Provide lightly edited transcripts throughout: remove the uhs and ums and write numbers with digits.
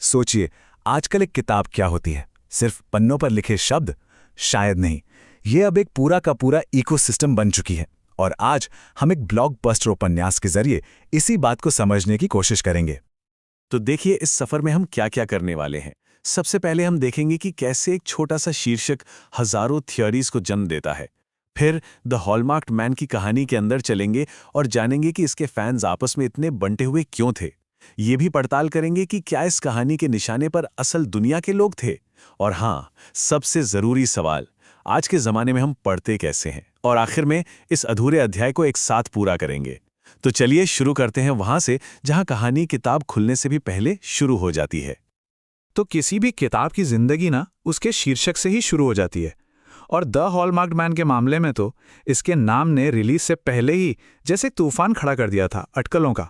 सोचिए, आजकल एक किताब क्या होती है? सिर्फ पन्नों पर लिखे शब्द? शायद नहीं। ये अब एक पूरा का पूरा इकोसिस्टम बन चुकी है। और आज हम एक ब्लॉकबस्टर उपन्यास के जरिए इसी बात को समझने की कोशिश करेंगे। तो देखिए, इस सफर में हम क्या क्या करने वाले हैं। सबसे पहले हम देखेंगे कि कैसे एक छोटा सा शीर्षक हजारों थियोरीज को जन्म देता है। फिर द हॉलमार्क्ड मैन की कहानी के अंदर चलेंगे और जानेंगे कि इसके फैंस आपस में इतने बंटे हुए क्यों थे। ये भी पड़ताल करेंगे कि क्या इस कहानी के निशाने पर असल दुनिया के लोग थे। और हाँ, सबसे जरूरी सवाल, आज के जमाने में हम पढ़ते कैसे हैं। और आखिर में इस अधूरे अध्याय को एक साथ पूरा करेंगे। तो चलिए शुरू करते हैं वहां से जहां कहानी किताब खुलने से भी पहले शुरू हो जाती है। तो किसी भी किताब की जिंदगी ना उसके शीर्षक से ही शुरू हो जाती है। और द हॉलमार्क्ड मैन के मामले में तो इसके नाम ने रिलीज से पहले ही जैसे तूफान खड़ा कर दिया था अटकलों का।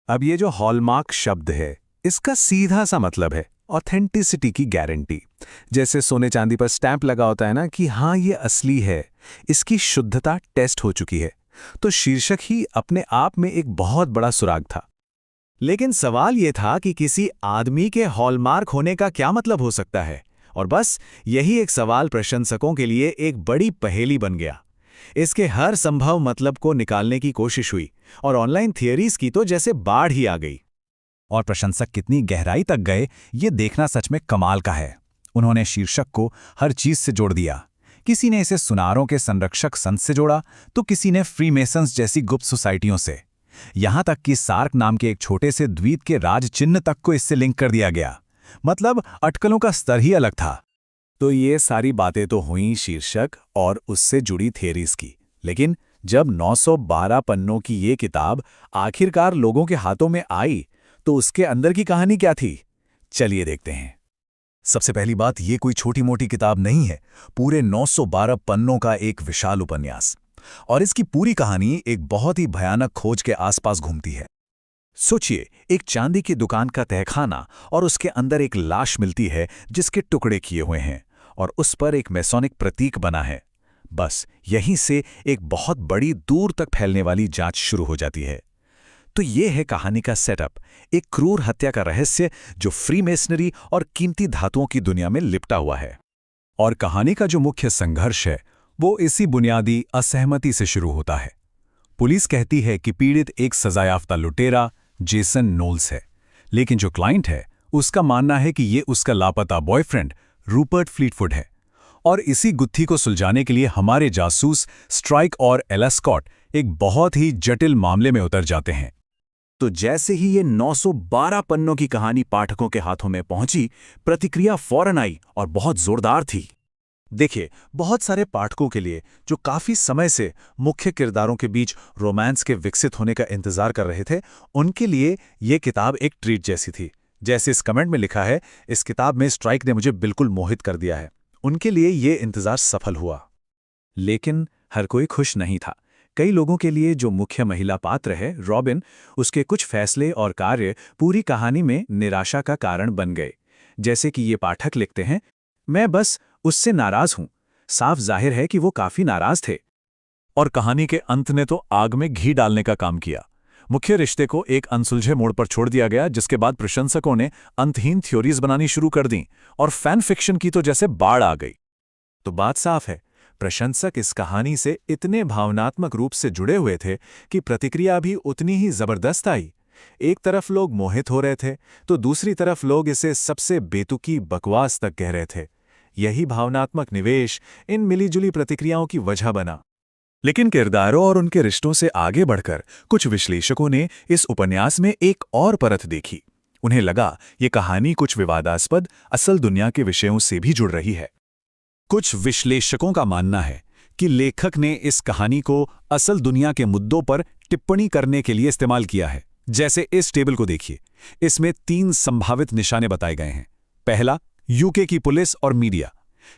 अब ये जो हॉलमार्क शब्द है, इसका सीधा सा मतलब है ऑथेंटिसिटी की गारंटी। जैसे सोने चांदी पर स्टैंप लगा होता है ना कि हाँ ये असली है, इसकी शुद्धता टेस्ट हो चुकी है। तो शीर्षक ही अपने आप में एक बहुत बड़ा सुराग था। लेकिन सवाल ये था कि किसी आदमी के हॉलमार्क होने का क्या मतलब हो सकता है। और बस यही एक सवाल प्रशंसकों के लिए एक बड़ी पहेली बन गया। इसके हर संभव मतलब को निकालने की कोशिश हुई और ऑनलाइन थियरीज की तो जैसे बाढ़ ही आ गई। और प्रशंसक कितनी गहराई तक गए, ये देखना सच में कमाल का है। उन्होंने शीर्षक को हर चीज से जोड़ दिया। किसी ने इसे सुनारों के संरक्षक संत से जोड़ा, तो किसी ने फ्रीमेसन्स जैसी गुप्त सोसाइटियों से। यहां तक कि सार्क नाम के एक छोटे से द्वीप के राज चिन्ह तक को इससे लिंक कर दिया गया। मतलब अटकलों का स्तर ही अलग था। तो ये सारी बातें तो हुई शीर्षक और उससे जुड़ी थियरीज की। लेकिन जब 912 पन्नों की ये किताब आखिरकार लोगों के हाथों में आई, तो उसके अंदर की कहानी क्या थी? चलिए देखते हैं। सबसे पहली बात, ये कोई छोटी मोटी किताब नहीं है। पूरे 912 पन्नों का एक विशाल उपन्यास। और इसकी पूरी कहानी एक बहुत ही भयानक खोज के आसपास घूमती है। सोचिए, एक चांदी की दुकान का तहखाना और उसके अंदर एक लाश मिलती है जिसके टुकड़े किए हुए हैं और उस पर एक मैसोनिक प्रतीक बना है। बस यहीं से एक बहुत बड़ी दूर तक फैलने वाली जांच शुरू हो जाती है। तो ये है कहानी का सेटअप, एक क्रूर हत्या का रहस्य जो फ्रीमेसनरी और कीमती धातुओं की दुनिया में लिपटा हुआ है। और कहानी का जो मुख्य संघर्ष है वो इसी बुनियादी असहमति से शुरू होता है। पुलिस कहती है कि पीड़ित एक सजायाफ्ता लुटेरा जेसन नोल्स है, लेकिन जो क्लाइंट है उसका मानना है कि ये उसका लापता बॉयफ्रेंड रूपर्ट फ्लीटवुड है। और इसी गुत्थी को सुलझाने के लिए हमारे जासूस स्ट्राइक और एला स्कॉट एक बहुत ही जटिल मामले में उतर जाते हैं। तो जैसे ही ये 912 पन्नों की कहानी पाठकों के हाथों में पहुंची, प्रतिक्रिया फौरन आई और बहुत जोरदार थी। देखिए, बहुत सारे पाठकों के लिए जो काफी समय से मुख्य किरदारों के बीच रोमांस के विकसित होने का इंतजार कर रहे थे, उनके लिए ये किताब एक ट्रीट जैसी थी। जैसे इस कमेंट में लिखा है, इस किताब में स्ट्राइक ने मुझे बिल्कुल मोहित कर दिया है। उनके लिए ये इंतजार सफल हुआ। लेकिन हर कोई खुश नहीं था। कई लोगों के लिए जो मुख्य महिला पात्र है रॉबिन, उसके कुछ फैसले और कार्य पूरी कहानी में निराशा का कारण बन गए। जैसे कि ये पाठक लिखते हैं, मैं बस उससे नाराज हूं। साफ जाहिर है कि वो काफी नाराज थे। और कहानी के अंत ने तो आग में घी डालने का काम किया। मुख्य रिश्ते को एक अनसुलझे मोड़ पर छोड़ दिया गया, जिसके बाद प्रशंसकों ने अंतहीन थ्योरीज बनानी शुरू कर दी और फैन फिक्शन की तो जैसे बाढ़ आ गई। तो बात साफ है, प्रशंसक इस कहानी से इतने भावनात्मक रूप से जुड़े हुए थे कि प्रतिक्रिया भी उतनी ही जबरदस्त आई। एक तरफ लोग मोहित हो रहे थे, तो दूसरी तरफ लोग इसे सबसे बेतुकी बकवास तक कह रहे थे। यही भावनात्मक निवेश इन मिलीजुली प्रतिक्रियाओं की वजह बना। लेकिन किरदारों और उनके रिश्तों से आगे बढ़कर कुछ विश्लेषकों ने इस उपन्यास में एक और परत देखी। उन्हें लगा ये कहानी कुछ विवादास्पद असल दुनिया के विषयों से भी जुड़ रही है। कुछ विश्लेषकों का मानना है कि लेखक ने इस कहानी को असल दुनिया के मुद्दों पर टिप्पणी करने के लिए इस्तेमाल किया है। जैसे इस टेबल को देखिए, इसमें 3 संभावित निशाने बताए गए हैं। पहला, यूके की पुलिस और मीडिया।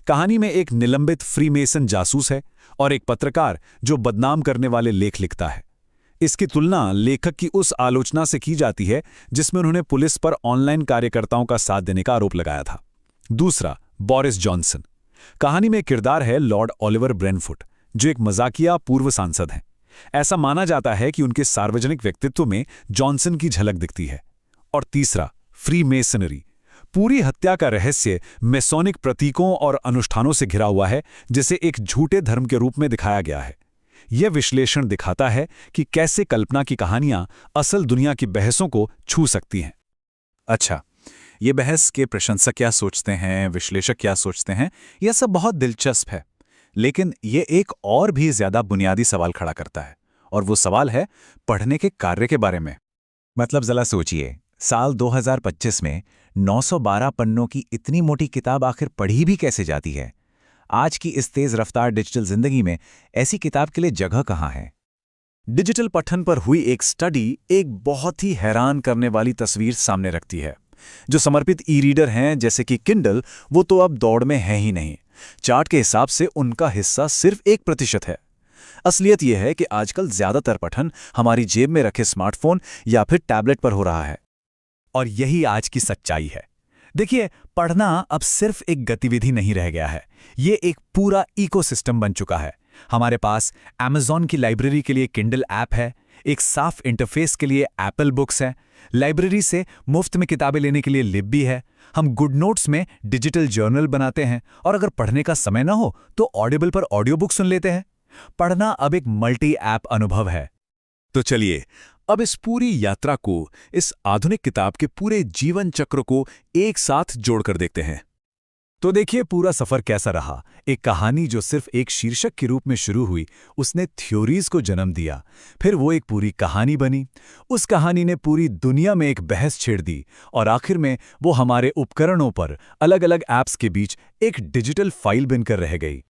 कहानी में एक निलंबित फ्रीमेसन जासूस है और एक पत्रकार जो बदनाम करने वाले लेख लिखता है। इसकी तुलना लेखक की उस आलोचना से की जाती है जिसमें उन्होंने पुलिस पर ऑनलाइन कार्यकर्ताओं का साथ देने का आरोप लगाया था। दूसरा, बोरिस जॉनसन। कहानी में किरदार है लॉर्ड ओलिवर ब्रेनफुट, जो एक मजाकिया पूर्व सांसद हैं। ऐसा माना जाता है कि उनके सार्वजनिक व्यक्तित्व में जॉनसन की झलक दिखती है। और तीसरा, फ्रीमेसनरी। पूरी हत्या का रहस्य मेसोनिक प्रतीकों और अनुष्ठानों से घिरा हुआ है, जिसे एक झूठे धर्म के रूप में दिखाया गया है। यह विश्लेषण दिखाता है कि कैसे कल्पना की कहानियां असल दुनिया की बहसों को छू सकती हैं। अच्छा, ये बहस के प्रशंसक क्या सोचते हैं, विश्लेषक क्या सोचते हैं, यह सब बहुत दिलचस्प है। लेकिन ये एक और भी ज्यादा बुनियादी सवाल खड़ा करता है, और वो सवाल है पढ़ने के कार्य के बारे में। मतलब जरा सोचिए, साल 2025 में 912 पन्नों की इतनी मोटी किताब आखिर पढ़ी भी कैसे जाती है? आज की इस तेज रफ्तार डिजिटल जिंदगी में ऐसी किताब के लिए जगह कहाँ है? डिजिटल पठन पर हुई एक स्टडी एक बहुत ही हैरान करने वाली तस्वीर सामने रखती है। जो समर्पित ई रीडर हैं जैसे कि किंडल, वो तो अब दौड़ में है ही नहीं। चार्ट के हिसाब से उनका हिस्सा सिर्फ 1% है। असलियत यह है कि आजकल ज्यादातर पठन हमारी जेब में रखे स्मार्टफोन या फिर टैबलेट पर हो रहा है। और यही आज की सच्चाई है। देखिए, पढ़ना अब सिर्फ एक गतिविधि नहीं रह गया है, ये एक पूरा इकोसिस्टम बन चुका है। हमारे पास Amazon की लाइब्रेरी के लिए किंडल ऐप है, एक साफ इंटरफेस के लिए एप्पल बुक्स है, लाइब्रेरी से मुफ्त में किताबें लेने के लिए लिब्बी है, हम गुड नोट्स में डिजिटल जर्नल बनाते हैं, और अगर पढ़ने का समय ना हो तो ऑडिबल पर ऑडियो बुक सुन लेते हैं। पढ़ना अब एक मल्टी ऐप अनुभव है। तो चलिए अब इस पूरी यात्रा को, इस आधुनिक किताब के पूरे जीवन चक्र को एक साथ जोड़कर देखते हैं। तो देखिए पूरा सफर कैसा रहा। एक कहानी जो सिर्फ एक शीर्षक के रूप में शुरू हुई, उसने थ्योरीज को जन्म दिया, फिर वो एक पूरी कहानी बनी। उस कहानी ने पूरी दुनिया में एक बहस छेड़ दी, और आखिर में वो हमारे उपकरणों पर अलग अलग ऐप्स के बीच एक डिजिटल फाइल बनकर रह गई।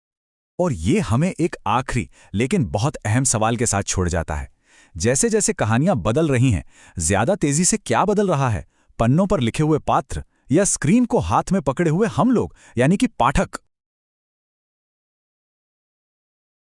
और ये हमें एक आखिरी लेकिन बहुत अहम सवाल के साथ छोड़ जाता है। जैसे जैसे कहानियां बदल रही हैं, ज्यादा तेजी से क्या बदल रहा है? पन्नों पर लिखे हुए पात्र या स्क्रीन को हाथ में पकड़े हुए हम लोग, यानी कि पाठक?